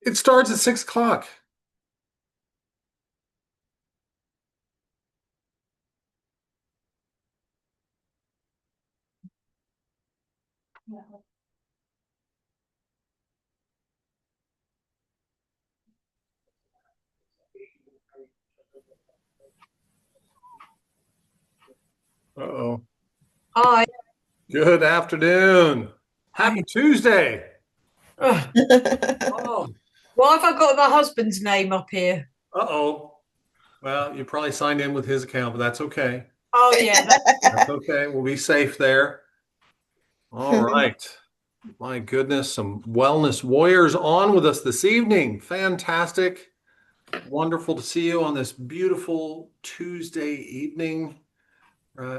It starts at 6 o'clock. Uh-oh. Hi. Good afternoon. Happy Tuesday. Ugh. Oh, Why have I got my husband's name up here? uh-oh. Well, you probably signed in with his account, but that's okay. Oh, yeah. That's okay. We'll be safe there. All right. My goodness, some wellness warriors on with us this evening. Fantastic. Wonderful to see you on this beautiful Tuesday evening.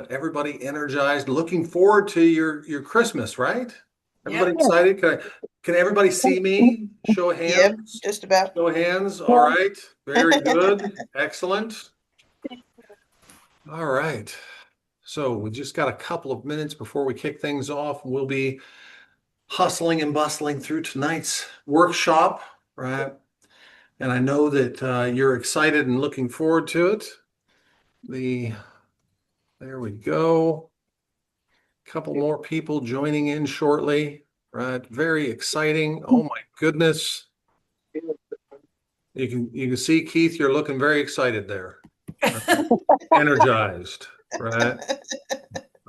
Everybody energized, looking forward to your Christmas, right? Everybody excited? Can everybody see me? Show of hands. Yep, just about. Show of hands. All right. Very good. Excellent. All right. So we just got a couple of minutes before we kick things off. We'll be hustling and bustling through tonight's workshop, right? And I know that you're excited and looking forward to it. There we go. Couple more people joining in shortly, right? Very exciting. Oh my goodness. You can see, Keith, you're looking very excited there. Right? Energized, right?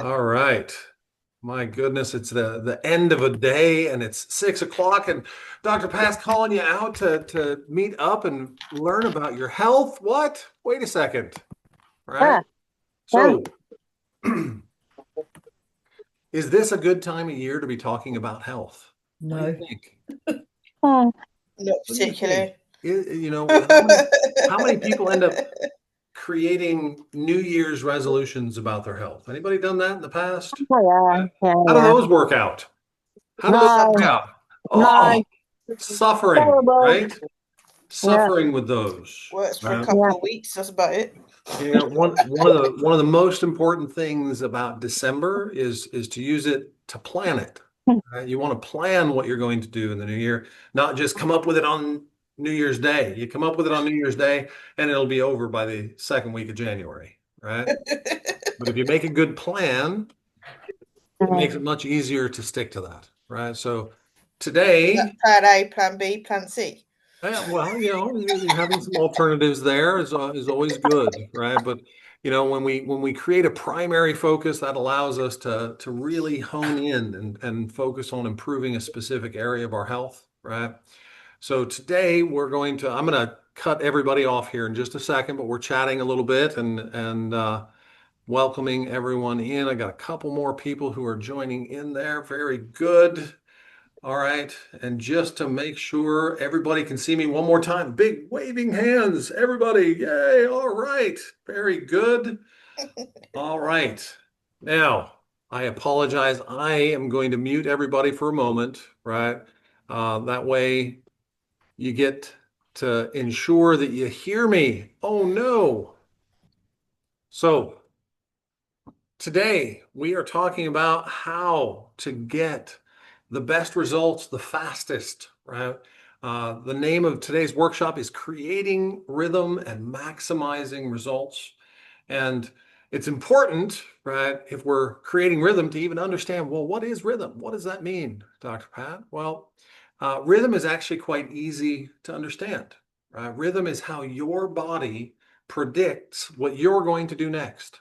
All right. My goodness, it's the end of a day and it's 6 o'clock and Dr. Pat's calling you out to meet up and learn about your health. What? Wait a second. Right? So is this a good time of year to be talking about health? No. What do you think? Not particularly. You know, how many people end up creating New Year's resolutions about their health? Anybody done that in the past? Yeah. How do those work out? How do those work out? Oh, suffering, right? Suffering with those. Works for a couple of weeks. That's about it. You know, one of the most important things about December is to use it to plan it. Right? You want to plan what you're going to do in the new year, not just come up with it on New Year's Day. You come up with it on New Year's Day, and it'll be over by the second week of January, right? But if you make a good plan, it makes it much easier to stick to that, right? So today, plan A, plan B, plan C. Yeah, well, having some alternatives there is always good, right? But when we create a primary focus, that allows us to really hone in and focus on improving a specific area of our health, right? So today I'm going to cut everybody off here in just a second, but we're chatting a little bit and welcoming everyone in. I got a couple more people who are joining in there. Very good. All right. And just to make sure everybody can see me one more time, big waving hands, everybody. Yay. All right. Very good. All right. Now, I apologize. I am going to mute everybody for a moment, right? That way you get to ensure that you hear me. Oh, no. So today we are talking about how to get the best results the fastest, right? The name of today's workshop is Creating Rhythm and Maximizing Results. And it's important, right, if we're creating rhythm to even understand, well, what is rhythm? What does that mean, Dr. Pat? Well, rhythm is actually quite easy to understand, right? Rhythm is how your body predicts what you're going to do next,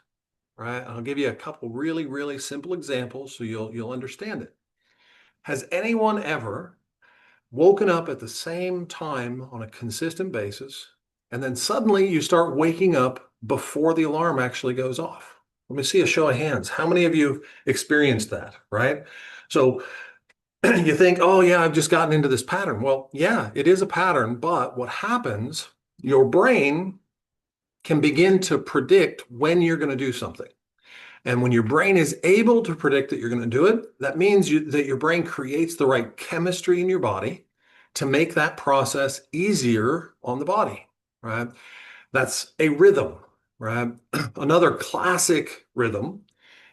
right? I'll give you a couple really, really simple examples so you'll understand it. Has anyone ever woken up at the same time on a consistent basis, and then suddenly you start waking up before the alarm actually goes off? Let me see a show of hands. How many of you experienced that, right? So you think, oh yeah, I've just gotten into this pattern. Well, yeah, it is a pattern, but what happens, your brain can begin to predict when you're going to do something. And when your brain is able to predict that you're going to do it, that means that your brain creates the right chemistry in your body to make that process easier on the body, right? That's a rhythm, right? Another classic rhythm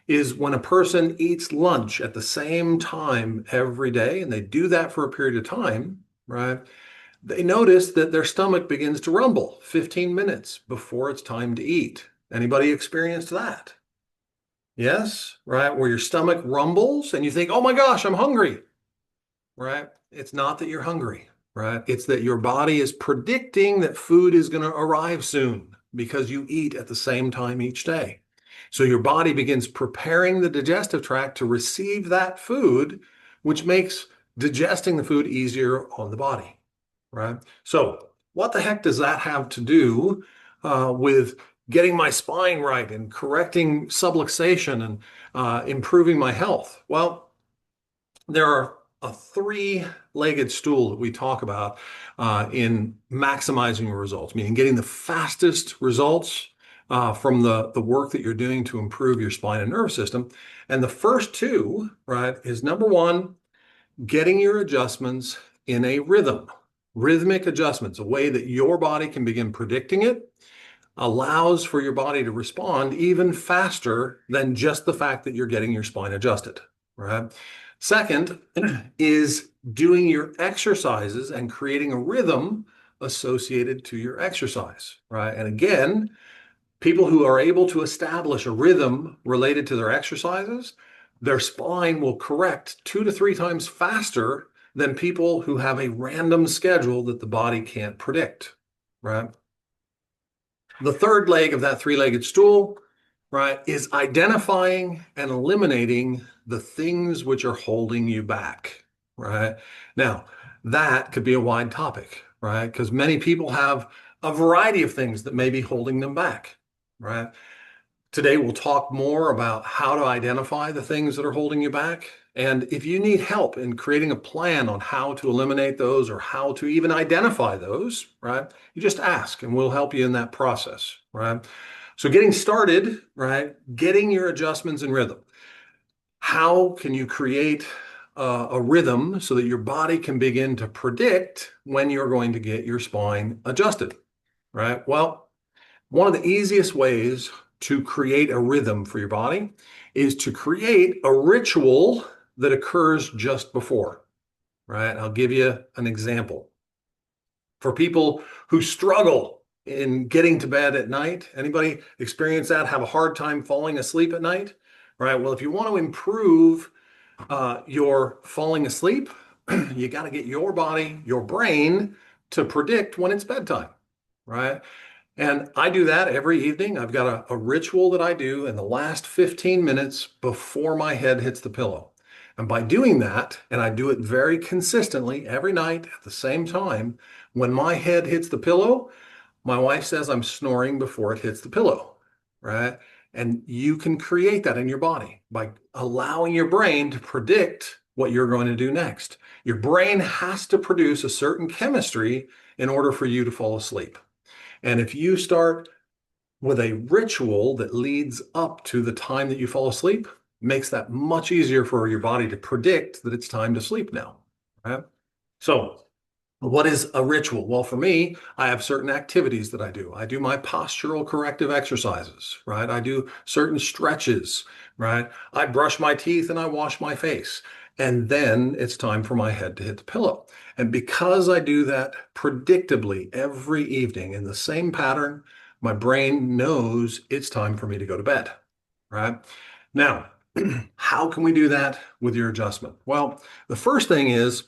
is when a person eats lunch at the same time every day, and they do that for a period of time, right? They notice that their stomach begins to rumble 15 minutes before it's time to eat. Anybody experienced that? Yes, right? Where your stomach rumbles and you think, oh my gosh, I'm hungry, right? It's not that you're hungry, right? It's that your body is predicting that food is going to arrive soon because you eat at the same time each day. So your body begins preparing the digestive tract to receive that food, which makes digesting the food easier on the body, right? So what the heck does that have to do with getting my spine right and correcting subluxation and improving my health? Well, there are a three-legged stool that we talk about in maximizing results, meaning getting the fastest results from the work that you're doing to improve your spine and nervous system. And the first two, right, is number one, getting your adjustments in a rhythm. Rhythmic adjustments, a way that your body can begin predicting it, allows for your body to respond even faster than just the fact that you're getting your spine adjusted, right? Second is doing your exercises and creating a rhythm associated to your exercise, right? And again, people who are able to establish a rhythm related to their exercises, their spine will correct 2 to 3 times faster than people who have a random schedule that the body can't predict, right? The third leg of that three-legged stool, right, is identifying and eliminating the things which are holding you back, right? Now, that could be a wide topic, right? Because many people have a variety of things that may be holding them back, right? Today, we'll talk more about how to identify the things that are holding you back. And if you need help in creating a plan on how to eliminate those or how to even identify those, right, you just ask and we'll help you in that process, right? So getting started, right, getting your adjustments in rhythm. How can you create a rhythm so that your body can begin to predict when you're going to get your spine adjusted, right? Well, one of the easiest ways to create a rhythm for your body is to create a ritual that occurs just before, right? I'll give you an example. For people who struggle in getting to bed at night, anybody experience that, have a hard time falling asleep at night, right? Well, if you want to improve your falling asleep, you got to get your body, your brain to predict when it's bedtime, right? And I do that every evening. I've got a ritual that I do in the last 15 minutes before my head hits the pillow. And by doing that, and I do it very consistently every night at the same time, when my head hits the pillow, my wife says I'm snoring before it hits the pillow, right? And you can create that in your body by allowing your brain to predict what you're going to do next. Your brain has to produce a certain chemistry in order for you to fall asleep. And if you start with a ritual that leads up to the time that you fall asleep, makes that much easier for your body to predict that it's time to sleep now, right? So what is a ritual? Well, for me, I have certain activities that I do. I do my postural corrective exercises, right? I do certain stretches, right? I brush my teeth and I wash my face. And then it's time for my head to hit the pillow. And because I do that predictably every evening in the same pattern, my brain knows it's time for me to go to bed, right? Now, how can we do that with your adjustment? Well, the first thing is,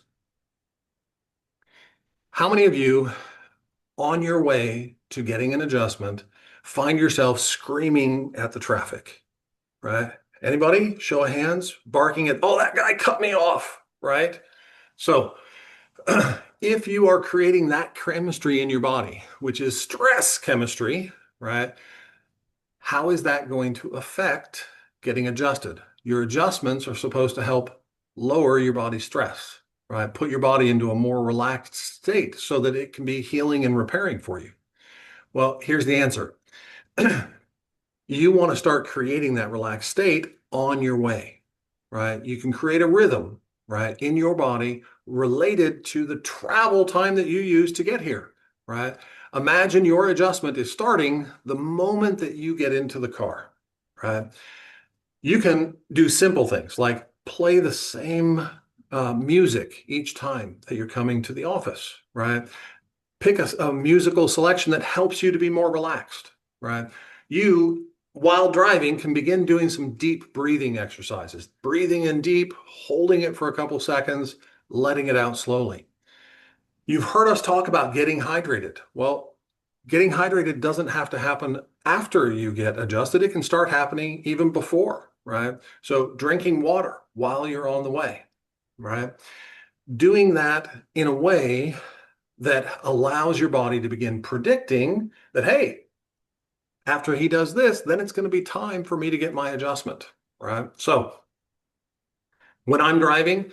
how many of you on your way to getting an adjustment find yourself screaming at the traffic, right? Anybody? Show of hands, barking at, oh, that guy cut me off, right? So if you are creating that chemistry in your body, which is stress chemistry, right? How is that going to affect getting adjusted? Your adjustments are supposed to help lower your body's stress, right? Put your body into a more relaxed state so that it can be healing and repairing for you. Well, here's the answer. You want to start creating that relaxed state on your way, right? You can create a rhythm, right, in your body related to the travel time that you use to get here, right? Imagine your adjustment is starting the moment that you get into the car, right? You can do simple things like play the same music each time that you're coming to the office, right? Pick a musical selection that helps you to be more relaxed, right? You, while driving, can begin doing some deep breathing exercises, breathing in deep, holding it for a couple seconds, letting it out slowly. You've heard us talk about getting hydrated. Well, getting hydrated doesn't have to happen after you get adjusted. It can start happening even before, right? So drinking water while you're on the way, right? Doing that in a way that allows your body to begin predicting that, hey, after he does this, then it's going to be time for me to get my adjustment, right? So when I'm driving,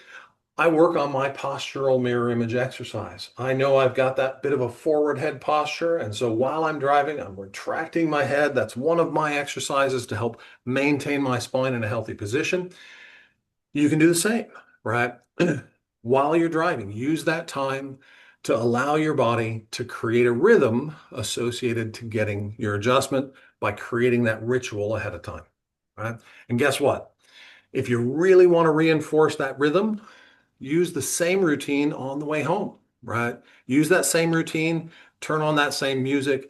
I work on my postural mirror image exercise. I know I've got that bit of a forward head posture. And so while I'm driving, I'm retracting my head. That's one of my exercises to help maintain my spine in a healthy position. You can do the same, right? While you're driving, use that time to allow your body to create a rhythm associated to getting your adjustment by creating that ritual ahead of time, right? And guess what? If you really want to reinforce that rhythm, use the same routine on the way home, right? Use that same routine, turn on that same music,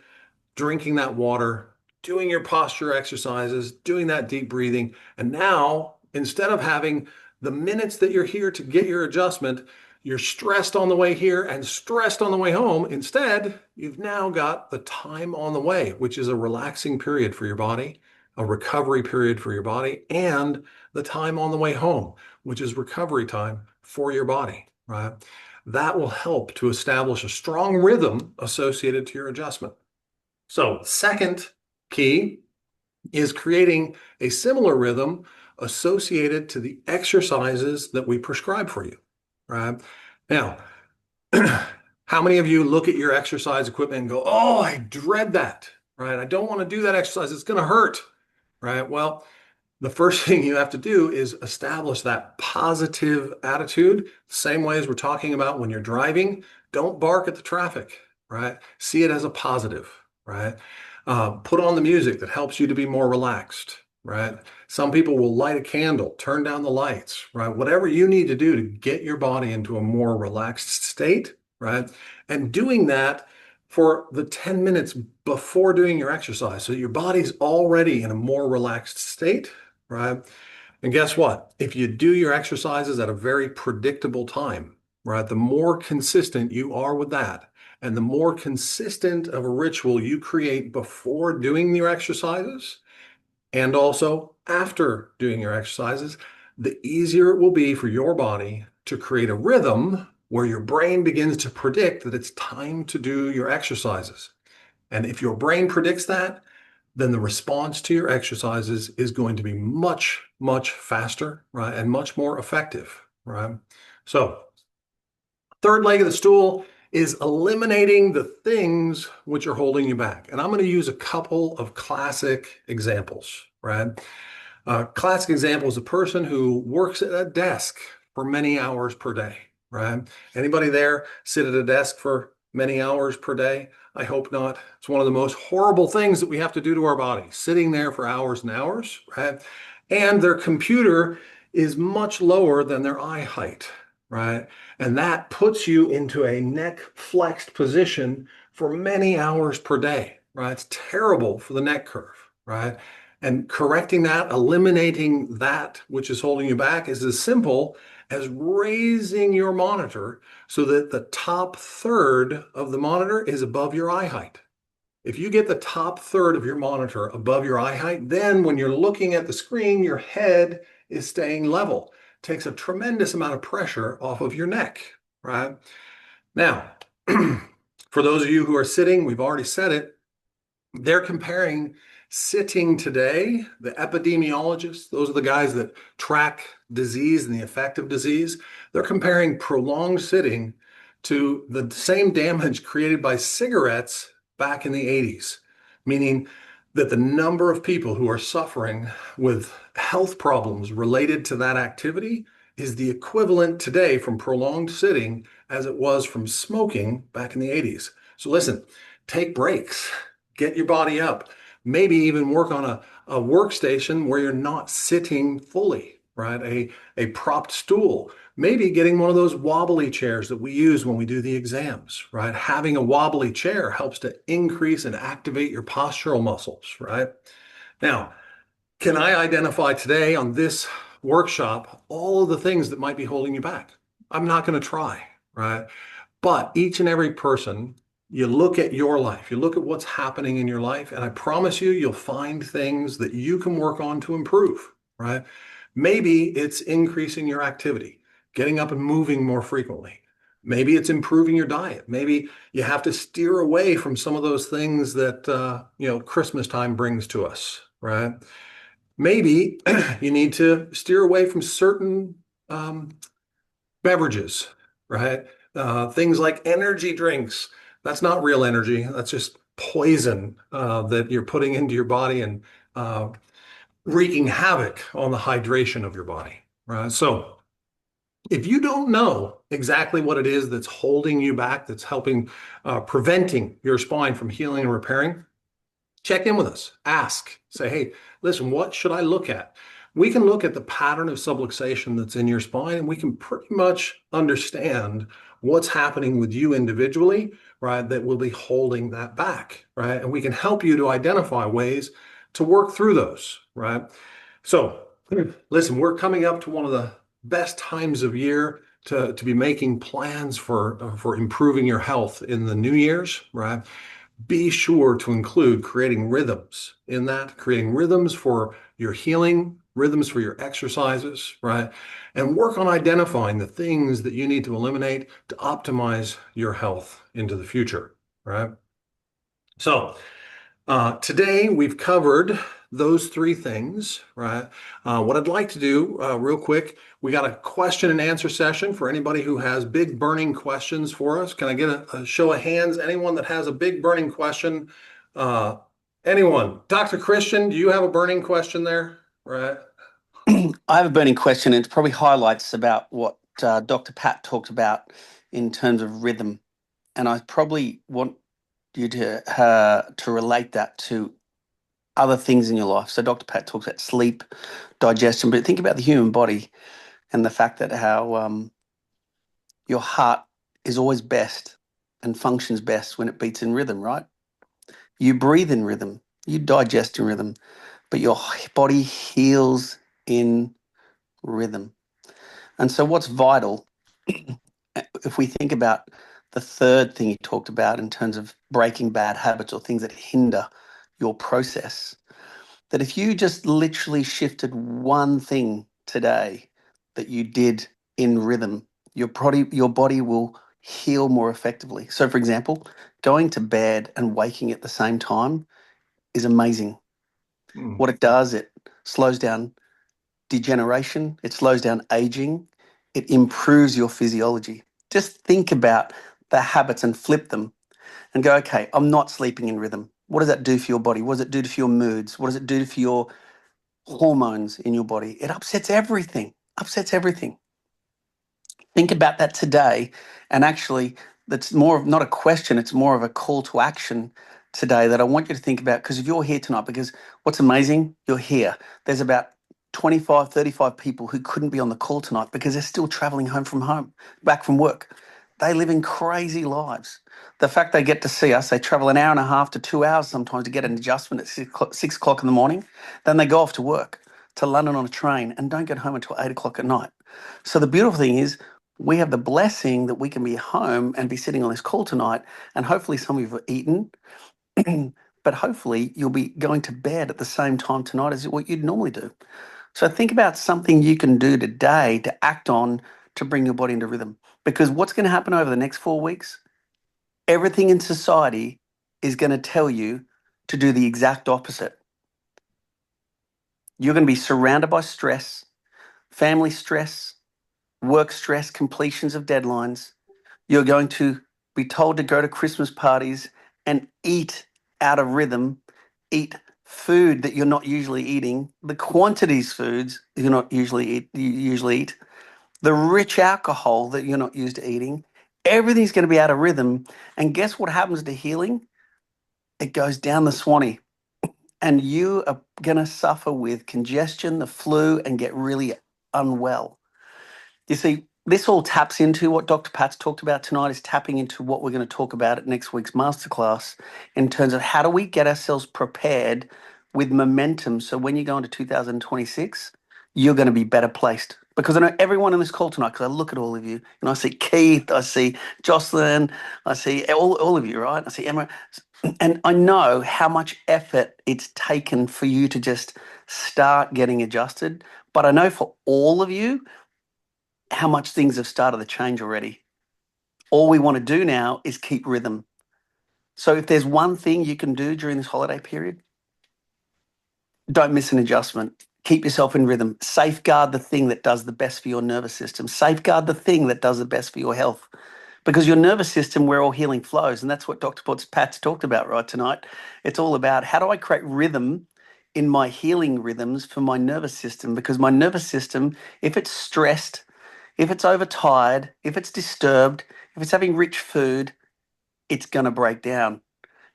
drinking that water, doing your posture exercises, doing that deep breathing. And now, instead of having the minutes that you're here to get your adjustment, you're stressed on the way here and stressed on the way home. Instead, you've now got the time on the way, which is a relaxing period for your body, a recovery period for your body, and the time on the way home, which is recovery time for your body, right? That will help to establish a strong rhythm associated to your adjustment. So, second key is creating a similar rhythm associated to the exercises that we prescribe for you, right? Now, how many of you look at your exercise equipment and go, oh, I dread that, right? I don't want to do that exercise. It's going to hurt, right? Well, the first thing you have to do is establish that positive attitude. Same way as we're talking about when you're driving, don't bark at the traffic, right? See it as a positive, right? Put on the music that helps you to be more relaxed, right? Some people will light a candle, turn down the lights, right? Whatever you need to do to get your body into a more relaxed state, right? And doing that for the 10 minutes before doing your exercise. So your body's already in a more relaxed state, right? And guess what? If you do your exercises at a very predictable time, right, the more consistent you are with that, And the more consistent of a ritual you create before doing your exercises and also after doing your exercises, the easier it will be for your body to create a rhythm where your brain begins to predict that it's time to do your exercises. And if your brain predicts that, then the response to your exercises is going to be much, much faster, right? And much more effective, right? So, third leg of the stool is eliminating the things which are holding you back. And I'm going to use a couple of classic examples, right? Classic example is a person who works at a desk for many hours per day, right? Anybody there sit at a desk for many hours per day? I hope not. It's one of the most horrible things that we have to do to our body, sitting there for hours and hours, right? And their computer is much lower than their eye height, right? And that puts you into a neck flexed position for many hours per day, right? It's terrible for the neck curve, right? And correcting that, eliminating that which is holding you back is as simple as raising your monitor so that the top third of the monitor is above your eye height. If you get the top third of your monitor above your eye height, then when you're looking at the screen, your head is staying level. It takes a tremendous amount of pressure off of your neck, right? Now, for those of you who are sitting, we've already said it, they're comparing sitting today, the epidemiologists, those are the guys that track disease and the effect of disease, they're comparing prolonged sitting to the same damage created by cigarettes back in the 80s, meaning that the number of people who are suffering with health problems related to that activity is the equivalent today from prolonged sitting as it was from smoking back in the 80s. So listen, take breaks. Get your body up. Maybe even work on a workstation where you're not sitting fully, right? A propped stool. Maybe getting one of those wobbly chairs that we use when we do the exams, right? Having a wobbly chair helps to increase and activate your postural muscles, right? Now, can I identify today on this workshop all of the things that might be holding you back? I'm not going to try, right? But each and every person, you look at your life, you look at what's happening in your life, and I promise you, you'll find things that you can work on to improve, right? Maybe it's increasing your activity, getting up and moving more frequently. Maybe it's improving your diet. Maybe you have to steer away from some of those things that, Christmas time brings to us, right? Maybe you need to steer away from certain beverages, right? Things like energy drinks. That's not real energy. That's just poison that you're putting into your body and wreaking havoc on the hydration of your body, right? So if you don't know exactly what it is that's holding you back, that's helping preventing your spine from healing and repairing, check in with us. Ask. Say, hey, listen, what should I look at? We can look at the pattern of subluxation that's in your spine, and we can pretty much understand what's happening with you individually, right, that will be holding that back, right? And we can help you to identify ways to work through those, right? So listen, we're coming up to one of the best times of year to be making plans for improving your health in the New Year's, right? Be sure to include creating rhythms in that, creating rhythms for your healing, rhythms for your exercises, right? And work on identifying the things that you need to eliminate to optimize your health into the future, right? So today we've covered those three things, right? What I'd like to do real quick, we got a question and answer session for anybody who has big burning questions for us. Can I get a show of hands? Anyone that has a big burning question? Anyone? Dr. Christian, do you have a burning question there? Right. I have a burning question, and it probably highlights about what Dr. Pat talked about in terms of rhythm. And I probably want you to relate that to other things in your life. So Dr. Pat talks about sleep, digestion, but think about the human body and the fact that how your heart is always best and functions best when it beats in rhythm, right? You breathe in rhythm, you digest in rhythm, but your body heals in rhythm. And so what's vital, if we think about the third thing he talked about in terms of breaking bad habits or things that hinder your process, that if you just literally shifted one thing today that you did in rhythm, your body will heal more effectively. So, for example, going to bed and waking at the same time is amazing. Mm. What it does, it slows down degeneration, it slows down aging, it improves your physiology. Just think about the habits and flip them and go, okay, I'm not sleeping in rhythm. What does that do for your body? What does it do for your moods? What does it do for your hormones in your body? It upsets everything, upsets everything. Think about that today. And actually, that's more of not a question, it's more of a call to action today that I want you to think about. Because if you're here tonight, because what's amazing, you're here. There's about 25, 35 people who couldn't be on the call tonight because they're still traveling home, back from work. They live in crazy lives. The fact they get to see us, they travel an hour and a half to 2 hours sometimes to get an adjustment at 6 o'clock in the morning. Then they go off to work to London on a train and don't get home until 8 o'clock at night. So the beautiful thing is, we have the blessing that we can be home and be sitting on this call tonight, and hopefully some of you have eaten, but hopefully you'll be going to bed at the same time tonight as what you'd normally do. So think about something you can do today to act on to bring your body into rhythm. Because what's going to happen over the next 4 weeks? Everything in society is going to tell you to do the exact opposite. You're going to be surrounded by stress, family stress, work stress, completions of deadlines. You're going to be told to go to Christmas parties and eat out of rhythm, eat food that you're not usually eating, the quantities foods you're not usually eat, the rich alcohol that you're not used to eating. Everything's going to be out of rhythm. And guess what happens to healing? It goes down the swanny. And you are going to suffer with congestion, the flu, and get really unwell. You see, this all taps into what Dr. Pat's talked about tonight, is tapping into what we're going to talk about at next week's masterclass in terms of how do we get ourselves prepared with momentum so when you go into 2026, you're going to be better placed. Because I know everyone in this call tonight, because I look at all of you, and I see Keith, I see Jocelyn, I see all of you, right? I see Emma. And I know how much effort it's taken for you to just start getting adjusted. But I know for all of you, how much things have started to change already. All we want to do now is keep rhythm. So if there's one thing you can do during this holiday period, don't miss an adjustment. Keep yourself in rhythm. Safeguard the thing that does the best for your nervous system. Safeguard the thing that does the best for your health. Because your nervous system, where all healing flows. And that's what Dr. Pat's talked about right tonight. It's all about how do I create rhythm in my healing rhythms for my nervous system? Because my nervous system, if it's stressed, if it's overtired, if it's disturbed, if it's having rich food, it's going to break down.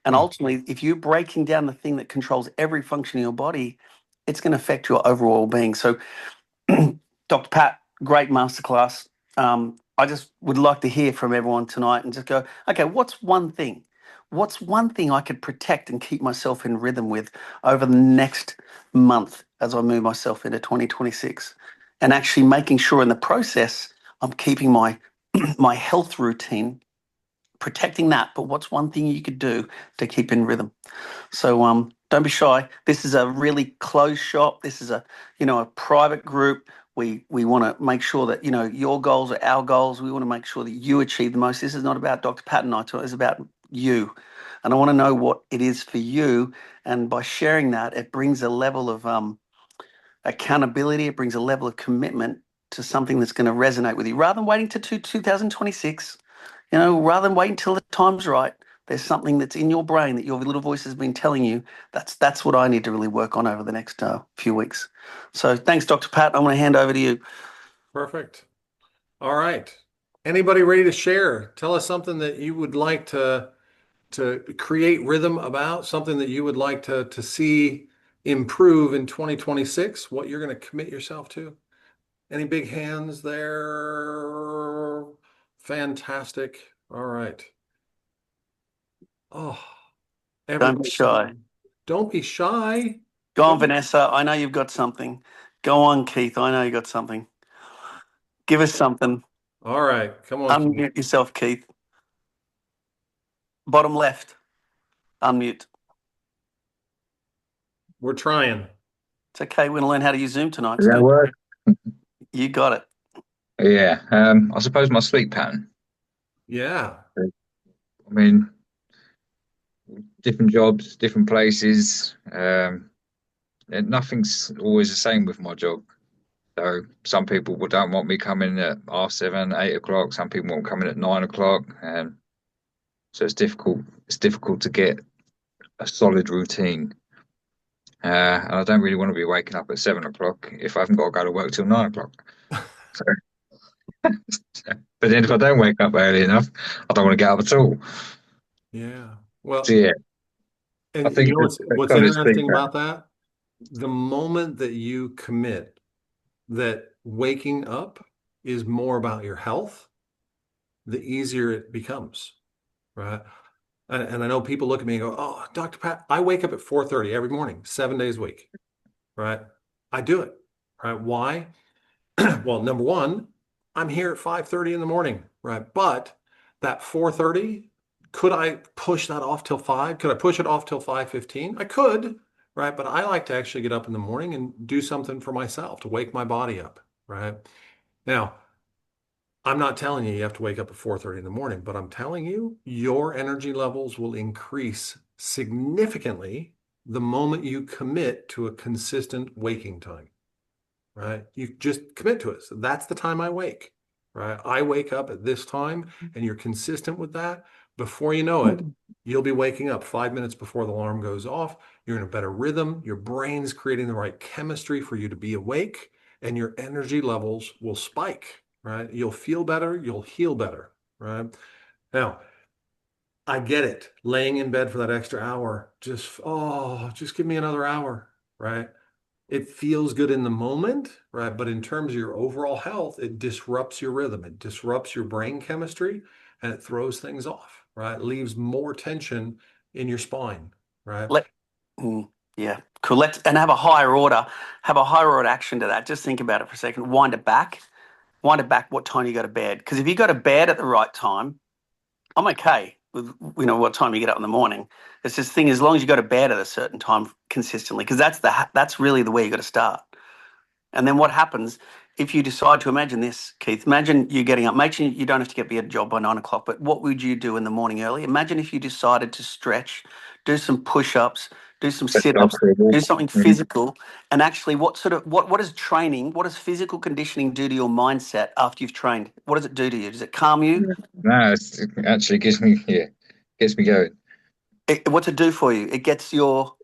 And ultimately, if you're breaking down the thing that controls every function in your body, it's going to affect your overall being. So, Dr. Pat, great masterclass. I just would like to hear from everyone tonight and just go, okay, what's one thing? What's one thing I could protect and keep myself in rhythm with over the next month as I move myself into 2026? And actually making sure in the process I'm keeping my my health routine, protecting that. But what's one thing you could do to keep in rhythm? So don't be shy. This is a really closed shop. This is a private group. We want to make sure that your goals are our goals. We want to make sure that you achieve the most. This is not about Dr. Pat and I. It's about you, and I want to know what it is for you. And by sharing that, it brings a level of accountability. It brings a level of commitment to something that's going to resonate with you, rather than waiting to 2026. Rather than waiting until the time's right. There's something that's in your brain that your little voice has been telling you. That's what I need to really work on over the next few weeks. So thanks, Dr. Pat. I'm going to hand over to you. Perfect. All right. Anybody ready to share? Tell us something that you would like to create rhythm about, something that you would like to see improve in 2026, what you're going to commit yourself to. Any big hands there? Fantastic. All right. Oh, Don't be shy. Don't be shy. Go on, Vanessa. I know you've got something. Go on, Keith. I know you got something. Give us something. All right. Come on, Keith. Unmute yourself, Keith. Bottom left. Unmute. We're trying. It's okay. We're going to learn how to use Zoom tonight, Does that Stu. work? You got it. Yeah. I suppose my sleep pattern. Yeah. I mean, different jobs, different places. And nothing's always the same with my job. So some people don't want me coming at 7:30, 8 o'clock. Some people want coming at 9 o'clock, and so it's difficult. It's difficult to get a solid routine. And I don't really want to be waking up at 7 o'clock if I haven't got to go to work till 9 o'clock. So, but then if I don't wake up early enough, I don't want to get up at all. Yeah. Well, So yeah, I and think you know what's solid sleep interesting pattern. about that? The moment that you commit that waking up is more about your health, the easier it becomes, right? And I know people look at me and go, "Oh, Dr. Pat, I wake up at 4:30 every morning, 7 days a week." Right? I do it. Right? Why? Well, number one, I'm here at 5:30 in the morning, right? But that 4:30, could I push that off till 5? Could I push it off till 5:15? I could, right? But I like to actually get up in the morning and do something for myself to wake my body up, right? Now, I'm not telling you have to wake up at 4:30 in the morning, but I'm telling you your energy levels will increase significantly the moment you commit to a consistent waking time, right? You just commit to it. So that's the time I wake, right? I wake up at this time and you're consistent with that. Before you know it, you'll be waking up 5 minutes before the alarm goes off. You're in a better rhythm. Your brain's creating the right chemistry for you to be awake, and your energy levels will spike, right? You'll feel better. You'll heal better, right? Now, I get it. Laying in bed for that extra hour, just give me another hour, right? It feels good in the moment, right? But in terms of your overall health, it disrupts your rhythm, it disrupts your brain chemistry, and it throws things off, right? It leaves more tension in your spine, right? Let, yeah, cool. Let's and have a higher order. Have a higher order action to that. Just think about it for a second. Wind it back. Wind it back. What time you go to bed? Because if you go to bed at the right time, I'm okay with what time you get up in the morning. It's this thing as long as you go to bed at a certain time consistently, because that's really the way you got to start. And then what happens if you decide to imagine this, Keith? Imagine you getting up. Imagine you don't have to get be at a job by 9 o'clock, but what would you do in the morning early? Imagine if you decided to stretch, do some push-ups, do some Set it up sit-ups, for a do walk. something physical, and actually what does training, what does physical conditioning do to your mindset after you've trained? What does it do to you? Does it calm you? No, it actually gets me going. What's it do for you? It gets your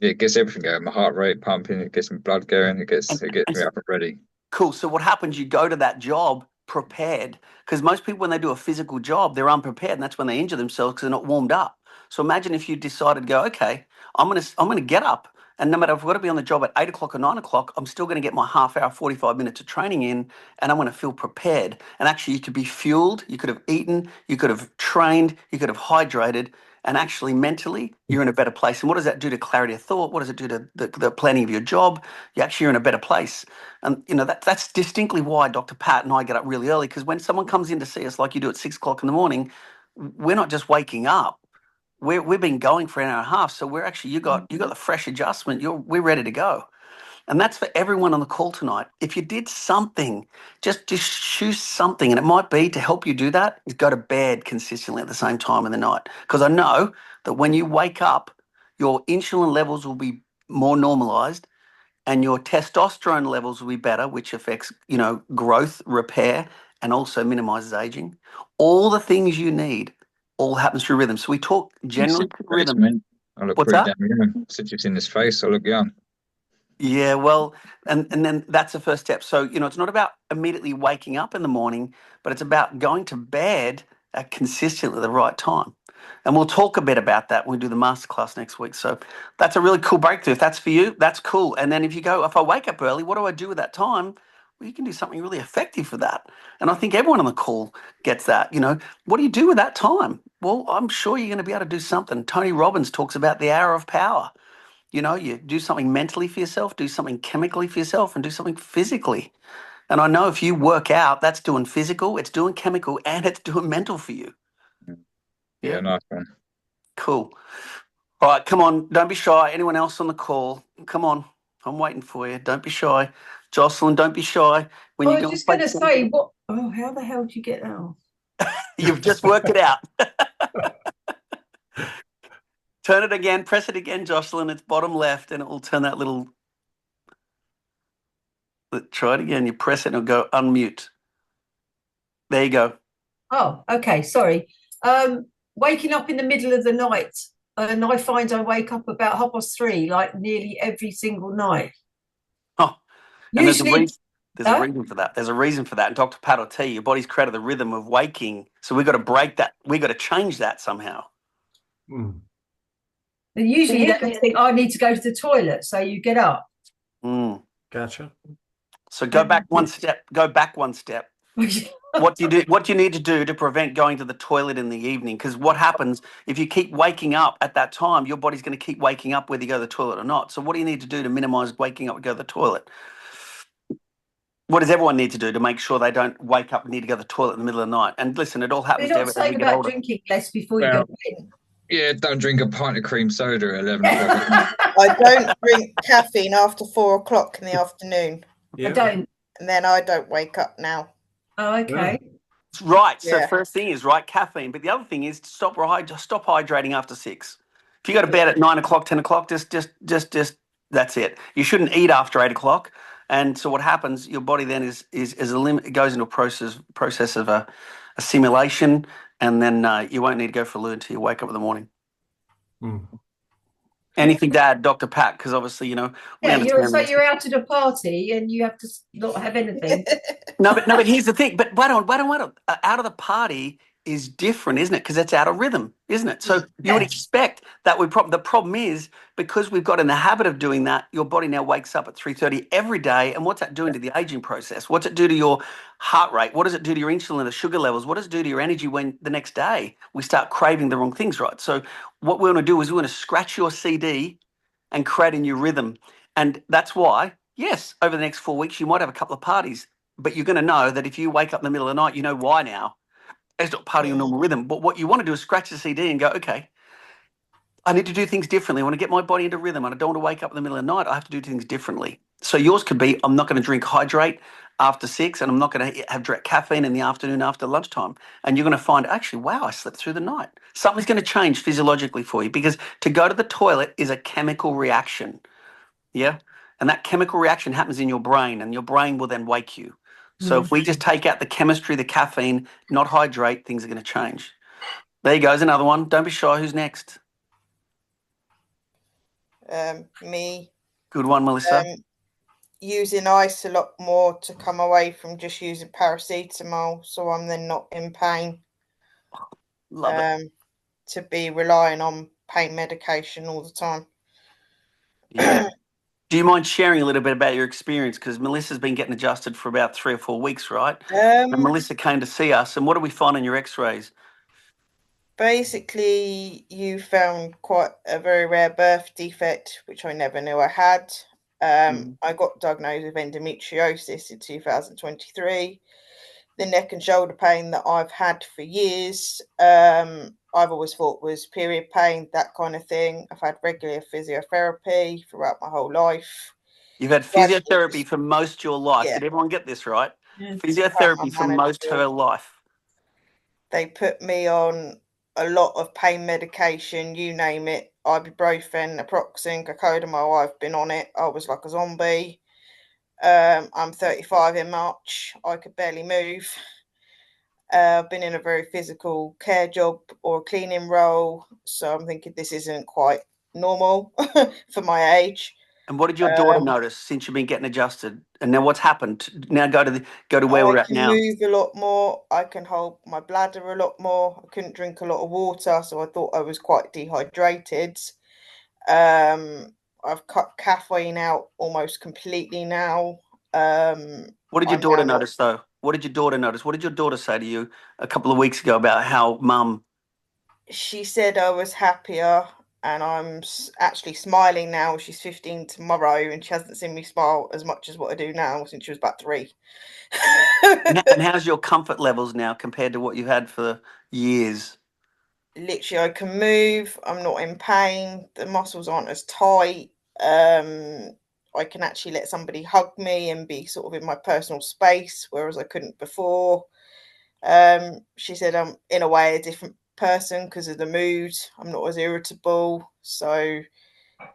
Yeah, it gets everything going. My heart rate pumping, it gets my blood going, and, it gets and me up and ready. Cool. So what happens? You go to that job prepared because most people, when they do a physical job, they're unprepared, and that's when they injure themselves because they're not warmed up. So imagine if you decided to go, okay, I'm gonna get up, and no matter if I've got to be on the job at 8 o'clock or 9 o'clock, I'm still going to get my half hour, 45 minutes of training in, and I'm going to feel prepared. And actually, you could be fueled, you could have eaten, you could have trained, you could have hydrated, and actually mentally, you're in a better place. And what does that do to clarity of thought? What does it do to the planning of your job? You actually are in a better place. And that's distinctly why Dr. Pat and I get up really early, because when someone comes in to see us like you do at 6 o'clock in the morning, we're not just waking up. We've been going for an hour and a half. So we're actually you got the fresh adjustment. We're ready to go. And that's for everyone on the call tonight. If you did something, just choose something, and it might be to help you do that, is go to bed consistently at the same time in the night. Because I know that when you wake up, your insulin levels will be more normalized and your testosterone levels will be better, which affects, growth, repair, and also minimizes aging. All the things you need all happens through rhythm. So we talk You see generally through this face, rhythm. man. I look What's pretty that? damn young. Since you've seen this face, I look young. Yeah, well, and then that's the first step. So, it's not about immediately waking up in the morning, but it's about going to bed at consistently the right time. And we'll talk a bit about that when we do the masterclass next week. So that's a really cool breakthrough. If that's for you, that's cool. And then if you go, if I wake up early, what do I do with that time? Well, you can do something really effective for that. And I think everyone on the call gets that. What do you do with that time? Well, I'm sure you're going to be able to do something. Tony Robbins talks about the hour of power. You do something mentally for yourself, do something chemically for yourself, and do something physically. And I know if you work out, that's doing physical, it's doing chemical, and it's doing mental for you. Yeah, nice one. Cool. All right, come on. Don't be shy. Anyone else on the call? Come on. I'm waiting for you. Don't be shy. Jocelyn, don't be shy. When I you was go just play going to something, say, what? Oh, how the hell do you get that off? you've just worked it out. Turn it again. Press it again, Jocelyn. It's bottom left, and it will turn that little. Try it again. You press it, and it'll go unmute. There you go. Oh, okay. Sorry. Waking up in the middle of the night, and I find I wake up about 3:30, like nearly every single night. Oh, and there's a Usually, reason. There's a reason for that. There's a reason for that. And Dr. Pat will tell you, your body's created the rhythm of waking. So we've got to break that. We've got to change that somehow. Mm. and usually that you think I need to go to the toilet, so you get up. Mm. Gotcha. So go back one step. Go back one step. What do you do? What do you need to do to prevent going to the toilet in the evening? Because what happens if you keep waking up at that time, your body's going to keep waking up whether you go to the toilet or not. So what do you need to do to minimize waking up and go to the toilet? What does everyone need to do to make sure they don't wake up and need to go to the toilet in the middle of the night? And listen, it all You're happens to not everyone as saying we get about older. drinking less before you Well, go to bed. yeah, don't drink a pint of cream soda at 11 o'clock at night. I don't drink caffeine after 4 o'clock in the afternoon, I Yeah. don't. and then I don't wake up now. Oh, okay. Right. So Yeah. first thing is right caffeine, but the other thing is stop hydrating after 6. If you go to bed at 9 o'clock, 10 o'clock, just that's it. You shouldn't eat after 8 o'clock. And so what happens? Your body then it goes into a process of assimilation, and then you won't need to go for a loo until you wake up in the morning. Mm. Anything to add, Dr. Pat? Because obviously, we Yeah, understand this. you're out at a party and you have to not have anything. No, but here's the thing. But wait on. Out of the party is different, isn't it? Because it's out of rhythm, isn't it? So you would Yeah. expect that the problem is because we've got in the habit of doing that, your body now wakes up at 3:30 every day. And what's that doing to the aging process? What's it do to your heart rate? What does it do to your insulin, the sugar levels? What does it do to your energy when the next day we start craving the wrong things, right? So what we want to do is we want to scratch your CD and create a new rhythm. And that's why, yes, over the next 4 weeks, you might have a couple of parties. But you're going to know that if you wake up in the middle of the night, you know why now. It's not part of your normal rhythm. But what you want to do is scratch the CD and go, okay, I need to do things differently. I want to get my body into rhythm. And I don't want to wake up in the middle of the night. I have to do things differently. So yours could be, I'm not going to hydrate after 6, and I'm not going to have caffeine in the afternoon after lunchtime. And you're going to find, actually, wow, I slept through the night. Something's going to change physiologically for you because to go to the toilet is a chemical reaction. Yeah. And that chemical reaction happens in your brain, and your brain will then wake you. So if we just take out the chemistry, the caffeine, not hydrate, things are going to change. There you go. There's another one. Don't be shy. Who's next? Me. Good one, Melissa. Using ice a lot more to come away from just using paracetamol, so I'm then not in pain. Love it. To be relying on pain medication all the time. Yeah. Do you mind sharing a little bit about your experience? Because Melissa's been getting adjusted for about 3 or 4 weeks, right? And Melissa came to see us. And what do we find on your x-rays? Basically, you found quite a very rare birth defect, which I never knew I had. I got diagnosed with endometriosis in 2023. The neck and shoulder pain that I've had for years, I've always thought was period pain, that kind of thing. I've had regular physiotherapy throughout my whole life. You've had physiotherapy for most of your life. Yeah. Did everyone get this right? Yeah. Physiotherapy for most of her life. They put me on a lot of pain medication, you name it. Ibuprofen, naproxen, cocodamol. I've been on it. I was like a zombie. I'm 35 in March. I could barely move. I've been in a very physical care job or a cleaning role, so I'm thinking this isn't quite normal for my age. And what did your daughter notice since you've been getting adjusted? And now what's happened? Now go to where we're at now. I can move a lot more. I can hold my bladder a lot more. I couldn't drink a lot of water, so I thought I was quite dehydrated. I've cut caffeine out almost completely now. What did your daughter notice, though? What did your daughter notice? What did your daughter say to you a couple of weeks ago about how Mum? She said I was happier, and I'm actually smiling now. She's 15 tomorrow, and she hasn't seen me smile as much as what I do now since she was about 3. And how's your comfort levels now compared to what you had for years? literally I can move. I'm not in pain. The muscles aren't as tight. I can actually let somebody hug me and be sort of in my personal space, whereas I couldn't before. She said I'm in a way a different person because of the mood. I'm not as irritable. So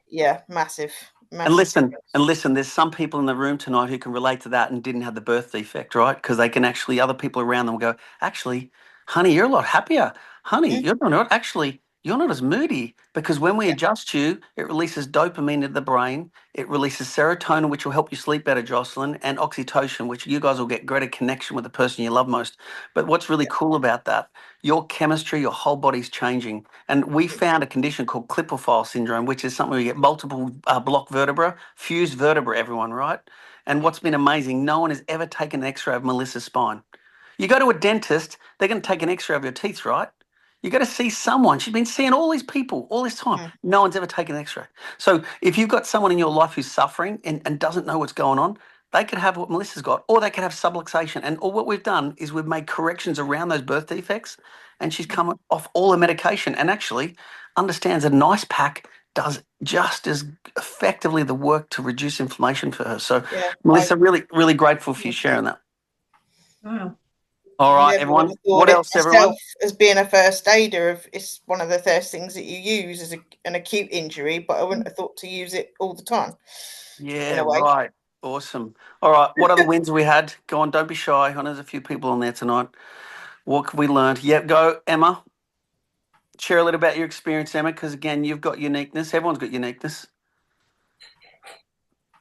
yeah, massive. And listen, there's some people in the room tonight who can relate to that and didn't have the birth defect, right? Because they can actually, other people around them will go, actually, honey, you're a lot happier. Honey, you're not actually, you're not as moody. Because when we adjust you, it releases dopamine into the brain. It releases serotonin, which will help you sleep better, Jocelyn, and oxytocin, which you guys will get greater connection with the person you love most. But what's really cool about that, your chemistry, your whole body's changing. And we found a condition called Klippel syndrome, which is something where you get multiple block vertebra, fused vertebra, everyone, right? And what's been amazing, no one has ever taken an x-ray of Melissa's spine. You go to a dentist, they're going to take an x-ray of your teeth, right? You got to see someone. She's been seeing all these people all this time. No one's ever taken an x-ray. So if you've got someone in your life who's suffering and doesn't know what's going on, they could have what Melissa's got, or they could have subluxation. And all what we've done is we've made corrections around those birth defects, and she's come off all the medication and actually understands that an ice pack does just as effectively the work to reduce inflammation for her. So, Melissa, really, really grateful for you sharing that. Wow. All right, Never everyone. would have thought What it else, myself everyone? as being a first aider, it's one of the first things that you use as an acute injury, but I wouldn't have thought to use it all the time. Yeah, In a way. right. Awesome. All right. What other wins have we had? Go on, don't be shy. I know there's a few people on there tonight. What have we learned? Yep, go, Emma. Share a little about your experience, Emma, because again, you've got uniqueness. Everyone's got uniqueness.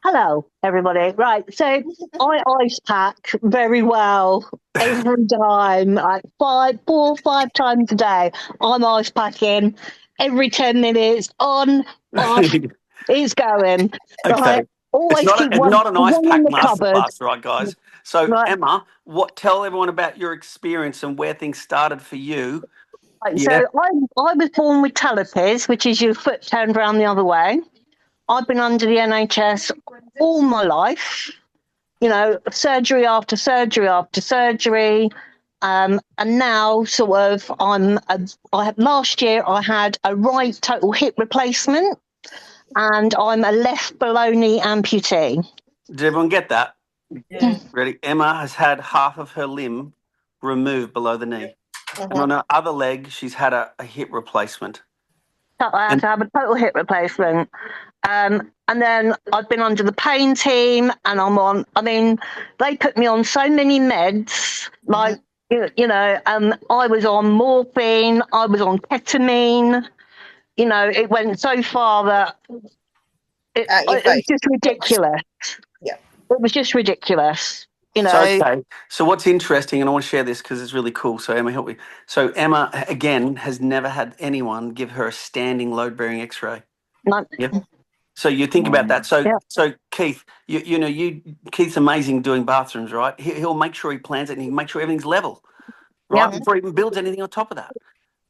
Hello, everybody. Right, so I ice pack very well every time, like 4 or 5 times a day. I'm ice packing every 10 minutes, on, off, it's going. Okay. Right, always keep It's not an ice one pack in the cupboard. masterclass, right, guys? So, Right. Emma, tell everyone about your experience and where things started for you. Right, Yeah. so I was born with talipes, which is your foot turned around the other way. I've been under the NHS all my life. You know, surgery after surgery after surgery. And now sort of last year I had a right total hip replacement and I'm a left below knee amputee. Did everyone get that? Yeah. Ready? Emma has had half of her limb removed below the knee. And on her other leg, she's had a hip replacement. I had to have a total hip replacement. And then I've been under the pain team and they put me on so many meds, like, I was on morphine, I was on ketamine, it went so far that it was just ridiculous. Yeah. It was just ridiculous. So what's interesting, and I want to share this because it's really cool. So Emma, help me. So Emma, again, has never had anyone give her a standing load-bearing X-ray. No. Yep. So you think about that. So Keith, Keith's amazing doing bathrooms, right? He'll make sure he plans it and he'll make sure everything's level, right? Before he even builds anything on top of that.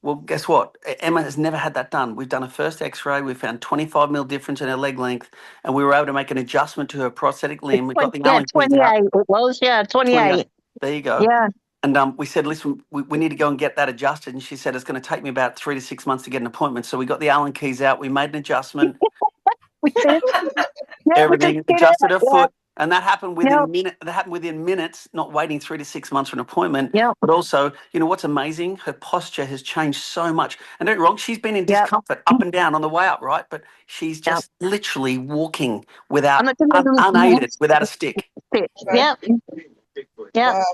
Well, guess what? Emma has never had that done. We've done a first X-ray. We found 25 mil difference in her leg length, and we were able to make an adjustment to her prosthetic limb. We got the Allen keys out. 28 it was, 28. There you go. Yeah. And we said, listen, we need to go and get that adjusted. And she said, it's going to take me about 3 to 6 months to get an appointment. So we got the Allen keys out. We made an adjustment. We did. Everything, adjusted her foot. And that happened within minutes, not waiting 3 to 6 months for an appointment. Yeah. But also, what's amazing? Her posture has changed so much. And don't get me wrong, she's been in discomfort up and down on the way up, right? But she's just literally walking without unaided, without a stick. Yeah. Yeah. Wow.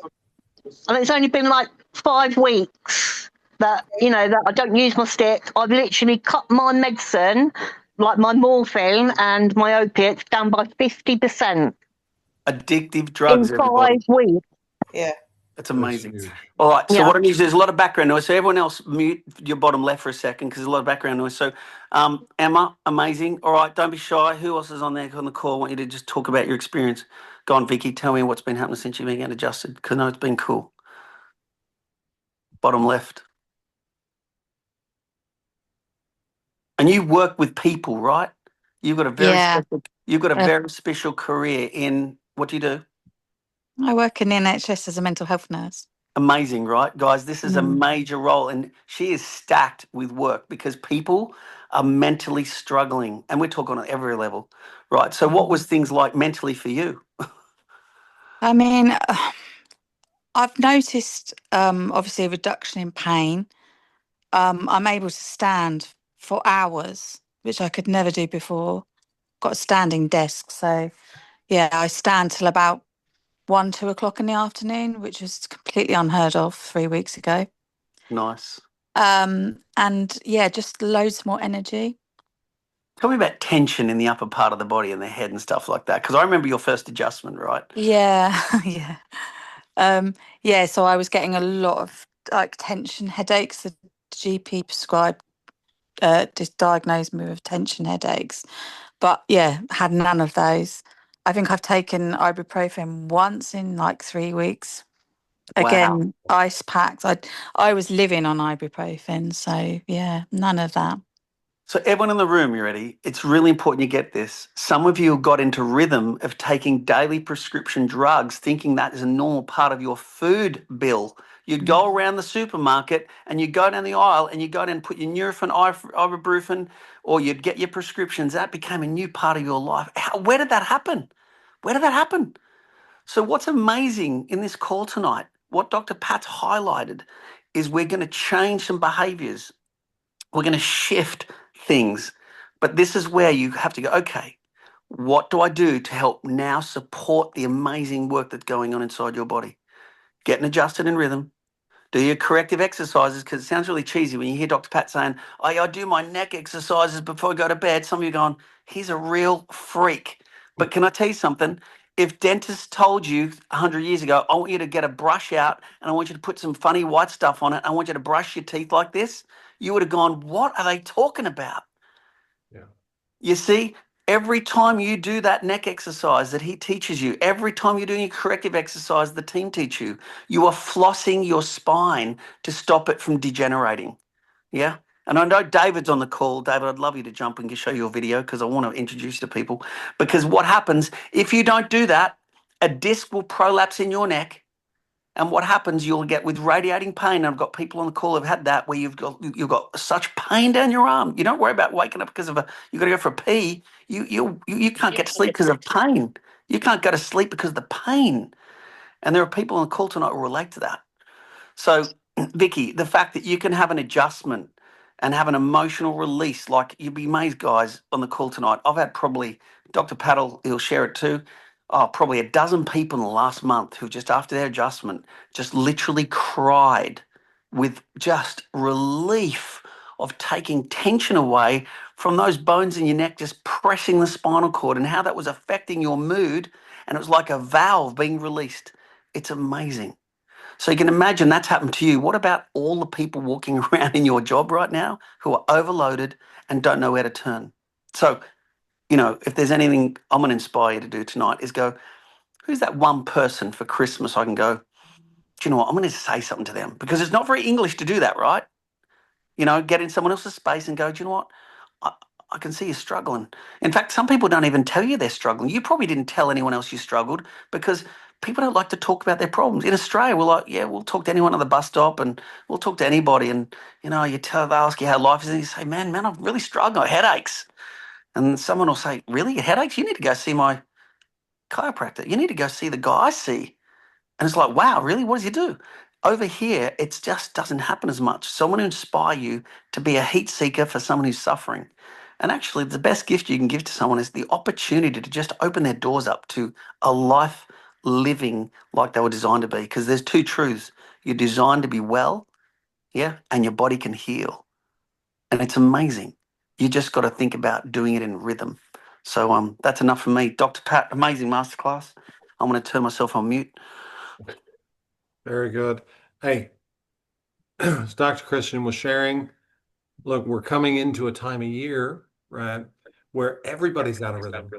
And it's only been like 5 weeks that I don't use my stick. I've literally cut my medicine, like my morphine and my opiates, down by 50%. Addictive drugs, in 5 everybody. weeks. Yeah. It's amazing. All right. So what I need to do is a lot of background noise. So everyone else mute your bottom left for a second because there's a lot of background noise. So Emma, amazing. All right. Don't be shy. Who else is on there on the call? I want you to just talk about your experience. Go on, Vicky. Tell me what's been happening since you've been getting adjusted because I know it's been cool. Bottom left. And you work with people, right? You've got a very special career in what do you do? I work in the NHS as a mental health nurse. Amazing, right, guys? This is a major role, and she is stacked with work because people are mentally struggling, and we're talking on every level, right? So, what was things like mentally for you? I mean, I've noticed obviously a reduction in pain. I'm able to stand for hours, which I could never do before. Got a standing desk, so yeah, I stand till about 1, 2 o'clock in the afternoon, which was completely unheard of 3 weeks ago. Nice. And yeah, just loads more energy. Tell me about tension in the upper part of the body and the head and stuff like that, because I remember your first adjustment, right? Yeah, yeah. Yeah, so I was getting a lot of like tension headaches. The GP prescribed, just diagnosed me with tension headaches. But yeah, had none of those. I think I've taken ibuprofen once in like 3 weeks. Wow. Again, ice packs. I was living on ibuprofen, so yeah, none of that. So, everyone in the room, you ready? It's really important you get this. Some of you got into rhythm of taking daily prescription drugs, thinking that is a normal part of your food bill. You'd go around the supermarket and you'd go down the aisle and you'd go down and put your Nurofen, ibuprofen, or you'd get your prescriptions. That became a new part of your life. Where did that happen? Where did that happen? So, what's amazing in this call tonight, what Dr. Pat's highlighted, is we're going to change some behaviors. We're going to shift things. But this is where you have to go, okay, what do I do to help now support the amazing work that's going on inside your body? Getting adjusted in rhythm. Do your corrective exercises, because it sounds really cheesy when you hear Dr. Pat saying, oh, yeah, I do my neck exercises before I go to bed. Some of you are going, he's a real freak. But can I tell you something? If dentists told you 100 years ago, I want you to get a brush out and I want you to put some funny white stuff on it, I want you to brush your teeth like this, you would have gone, what are they talking about? Yeah. You see, every time you do that neck exercise that he teaches you, every time you're doing your corrective exercise the team teach you, you are flossing your spine to stop it from degenerating. Yeah. And I know David's on the call. David, I'd love you to jump and show your video because I want to introduce you to people. Because what happens if you don't do that, a disc will prolapse in your neck. And what happens, you'll get with radiating pain. And I've got people on the call who've had that, where you've got such pain down your arm. You don't worry about waking up because of you got to go for a pee. You can't get to sleep because of pain. You can't go to sleep because of the pain. And there are people on the call tonight who relate to that. So, Vicky, the fact that you can have an adjustment and have an emotional release, like you'd be amazed, guys, on the call tonight. I've had probably, Dr. Paddle, he'll share it too, probably a dozen people in the last month who just after their adjustment just literally cried with just relief of taking tension away from those bones in your neck, just pressing the spinal cord, and how that was affecting your mood. And it was like a valve being released. It's amazing. So you can imagine that's happened to you. What about all the people walking around in your job right now who are overloaded and don't know where to turn? So, if there's anything I'm going to inspire you to do tonight is go, who's that one person for Christmas I can go, do you know what? I'm going to say something to them, because it's not very English to do that, right? Get in someone else's space and go, do you know what? I can see you struggling. In fact, some people don't even tell you they're struggling. You probably didn't tell anyone else you struggled because people don't like to talk about their problems. In Australia, we're like, yeah, we'll talk to anyone at the bus stop and we'll talk to anybody. And, they ask you how life is, and you say, man, I've really struggled, headaches. And someone will say, really, headaches? You need to go see my chiropractor. You need to go see the guy I see. And it's like, wow, really? What does he do? Over here, it just doesn't happen as much. So I want to inspire you to be a heat seeker for someone who's suffering. And actually, the best gift you can give to someone is the opportunity to just open their doors up to a life living like they were designed to be. Because there's two truths. You're designed to be well, yeah, and your body can heal. And it's amazing. You just got to think about doing it in rhythm. So that's enough for me. Dr. Pat, amazing masterclass. I'm going to turn myself on mute. Very good. Hey, as Dr. Christian was sharing, look, we're coming into a time of year, right, where everybody's out of rhythm,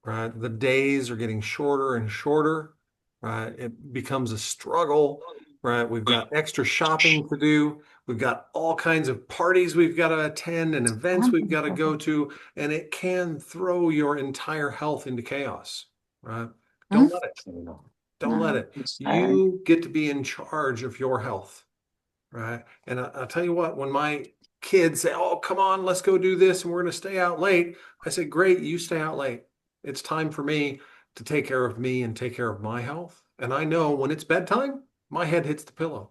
right? The days are getting shorter and shorter, right? It becomes a struggle, right? We've got extra shopping to do. We've got all kinds of parties we've got to attend and events we've got to go to, and it can throw your entire health into chaos, right? Don't let it. Don't let it. You get to be in charge of your health, right? And I'll tell you what, when my kids say, oh, come on, let's go do this, and we're going to stay out late, I say, great, you stay out late. It's time for me to take care of me and take care of my health. And I know when it's bedtime, my head hits the pillow,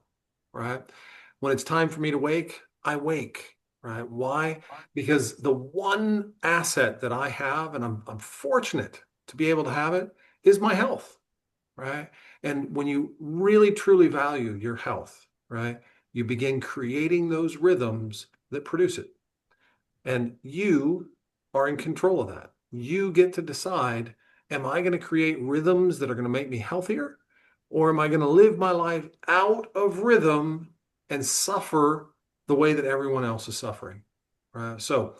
right? When it's time for me to wake, I wake, right? Why? Because the one asset that I have, and I'm fortunate to be able to have it, is my health, right? And when you really truly value your health, right, you begin creating those rhythms that produce it. And you are in control of that. You get to decide, am I going to create rhythms that are going to make me healthier? Or am I going to live my life out of rhythm and suffer the way that everyone else is suffering? Right? So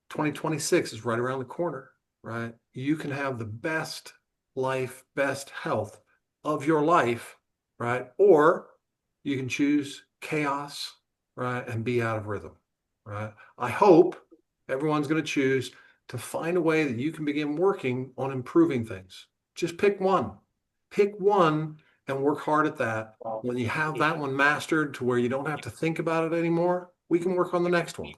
2026 is right around the corner, right? You can have the best life, best health of your life, right? Or you can choose chaos, right? And be out of rhythm, right? I hope everyone's going to choose to find a way that you can begin working on improving things. Just pick one. Pick one and work hard at that. When you have that one mastered to where you don't have to think about it anymore, we can work on the next one.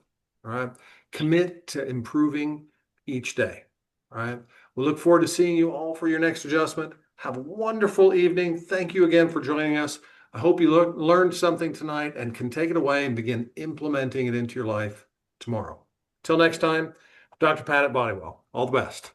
All right. Commit to improving each day. All right. We look forward to seeing you all for your next adjustment. Have a wonderful evening. Thank you again for joining us. I hope you learned something tonight and can take it away and begin implementing it into your life tomorrow. Till next time, Dr. Pat at BodyWell. All the best.